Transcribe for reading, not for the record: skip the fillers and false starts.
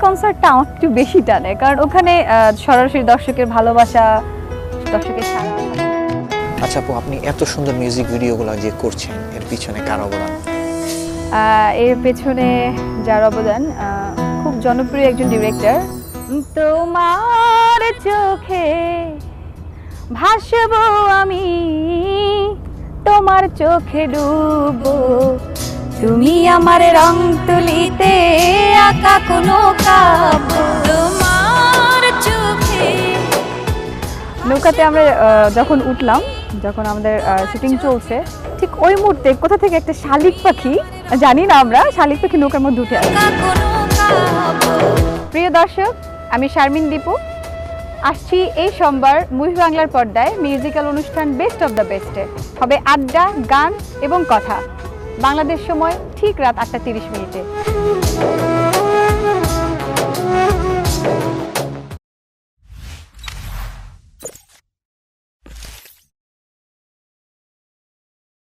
কনসার্টটা আমার একটু বেশি টানে, কারণ ওখানে সরাসরি দর্শকের ভালোবাসা, দর্শকের সাড়া। আচ্ছা আপু, আপনি এত সুন্দর মিউজিক ভিডিওগুলো যে করছেন এর পিছনে কার অবদান? এর পেছনে যার অবদান, খুব জনপ্রিয় একজন ডিরেক্টর। তোমার চোখে ভাসবো আমি, তোমার চোখে ডুববো, তুমি আমার রং তুলিতে আঁকা কোনো কাব্য। তোমার চোখে নৌকাতে আমরা যখন উঠলাম, যখন আমাদের শুটিং চলছে, ঠিক ওই মুহূর্তে কোথা থেকে একটা শালিক পাখি, জানি না আমরা, শালিক পাখি নৌকার মধ্যে উঠে আসে। প্রিয় দর্শক, আমি শারমিন দীপু আসছি এই সোমবার মুভি বাংলার পর্দায় মিউজিক্যাল অনুষ্ঠান বেস্ট অফ দ্য বেস্টে। হবে আড্ডা, গান এবং কথা। বাংলাদেশ সময় ঠিক রাত 8টা 30 মিনিটে।